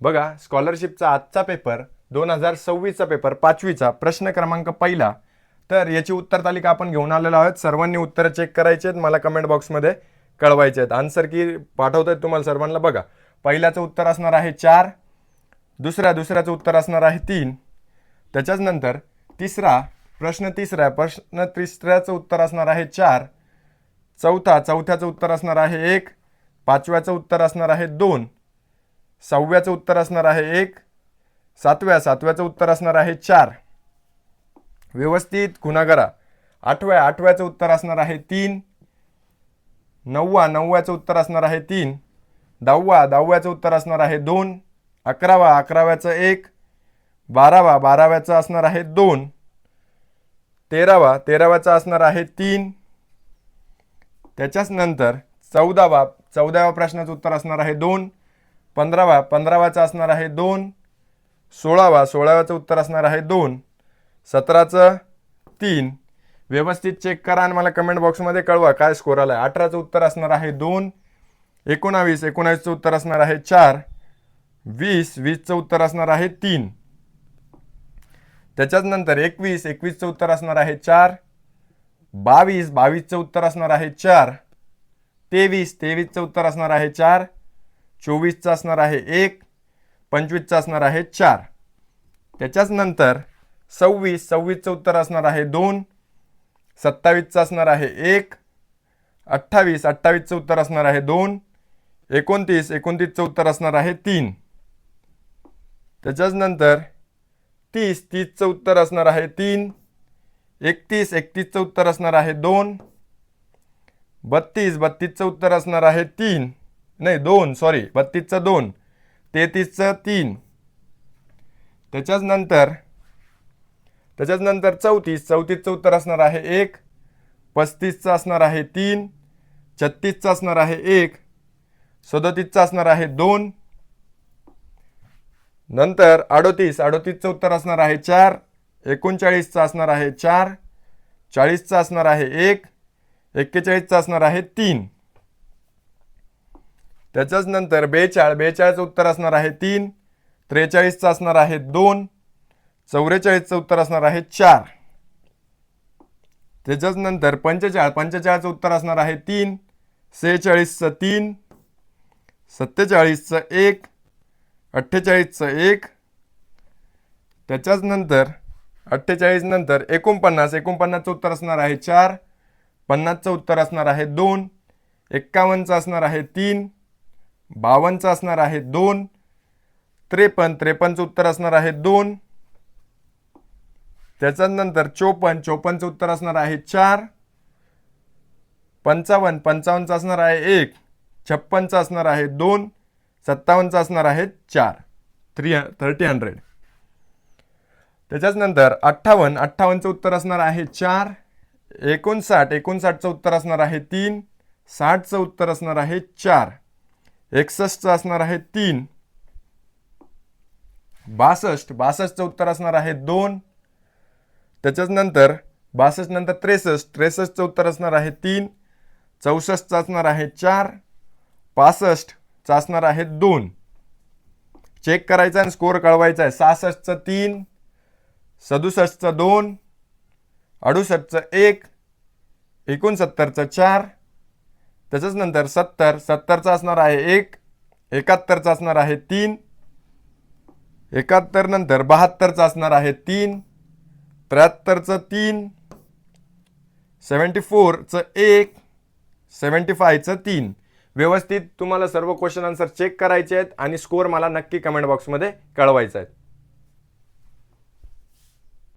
बघा, स्कॉलरशिपचा आजचा paper 2026चा paper 5वीचा प्रश्न क्रमांक पहिला. तर याची उत्तर तालिका आपण घेऊन आलेलो आहोत. सर्वांनी उत्तरं चेक करायचे आहेत, मला कमेंट बॉक्समध्ये कळवायचे आहेत. आन्सर की पाठवत आहेत तुम्हाला सर्वांना. बघा, पहिल्याचं उत्तर असणार आहे 4, दुसऱ्याचं उत्तर असणार आहे 3, त्याच्याच नंतर प्रश्न तिसऱ्याचं उत्तर असणार आहे 4, चौथ्याचं उत्तर असणार आहे 1, पाचव्याचं उत्तर असणार आहे 2, सहाव्याचं उत्तर असणार आहे 1, सातव्याचं उत्तर असणार आहे 4. व्यवस्थित खुणा करा. आठव्याचं उत्तर असणार आहे 3, नवव्याचं उत्तर असणार आहे 3, दहाव्याचं उत्तर असणार आहे 2, अकराव्याचं 1, बाराव्याचं असणार आहे 2, तेराव्याचं असणार आहे 3. त्याच्याच नंतर चौदाव्या प्रश्नाचं उत्तर असणार आहे 2, पंधराव्याचं असणार आहे 2, सोळाव्याचं उत्तर असणार आहे 2, 17चं 3. व्यवस्थित चेक करा आणि मला कमेंट बॉक्समध्ये कळवा काय स्कोर आला आहे. 18चं उत्तर असणार आहे 2, 19चं उत्तर असणार आहे 4, 20चं उत्तर असणार आहे 3. त्याच्याच नंतर 21चं उत्तर असणार आहे 4, 22चं उत्तर असणार आहे 4, 23चं उत्तर असणार आहे 4, 24चं असणार आहे 1, 25चं असणार आहे 4. त्याच्याच नंतर 26चं उत्तर असणार आहे 2, 27चं असणार आहे 1, 28चं उत्तर असणार आहे 2, 29चं उत्तर असणार आहे 3. त्याच्याच नंतर 30चं उत्तर असणार आहे 3, 31चं उत्तर असणार आहे 2, 32चं उत्तर असणार आहे 2, 32चं 2, 33चं 3. त्याच्याच नंतर 34चं उत्तर असणार आहे 1, 35चं असणार आहे 3, 36चं असणार आहे 1, 37चं असणार आहे 2. नंतर 38चं उत्तर असणार आहे 4, 39चं असणार आहे 4, 40चं असणार आहे 1, 41चं असणार आहे 3. त्याच्याच नंतर 42चं उत्तर असणार आहे 3, 43चं असणार आहे 2, 44चं उत्तर असणार आहे 4. त्याच्याच नंतर 45चं उत्तर असणार आहे 3, 46चं 3, 47चं 1, 48चं 1. त्याच्याच नंतर 48 नंतर 49चं उत्तर असणार आहे 4, 50चं उत्तर असणार आहे 2, 51चं असणार आहे 3, 52चं असणार आहे 2, 53चं उत्तर असणार आहे 2. त्याच्याच नंतर 54चं उत्तर असणार आहे 4, 55चं असणार आहे 1, 56चं असणार आहे 2, 57चं असणार आहे 4. 300. त्याच्याच नंतर 58चं उत्तर असणार आहे 4, 59चं उत्तर असणार आहे 3, 60चं उत्तर असणार आहे 4, 61चं असणार आहे 3, 62चं उत्तर असणार आहे 2. त्याच्याच नंतर 62 नंतर 63चं उत्तर असणार आहे 3, 64चं असणार आहे 4, 65चं असणार आहे 2. चेक करायचा आणि स्कोअर कळवायचा आहे. 66चं 3, 67चं 2, 68चं 1, 69चं 4. त्याच्याच नंतर 70चं असणार आहे 1, 71चं असणार आहे 3, 71 नंतर 72चं असणार आहे 3, 73चं 3, 74चं 1, 75चं 3. व्यवस्थित तुम्हाला सर्व क्वेश्चन आन्सर चेक करायचे आहेत आणि स्कोअर मला नक्की कमेंट बॉक्समध्ये कळवायचा आहे.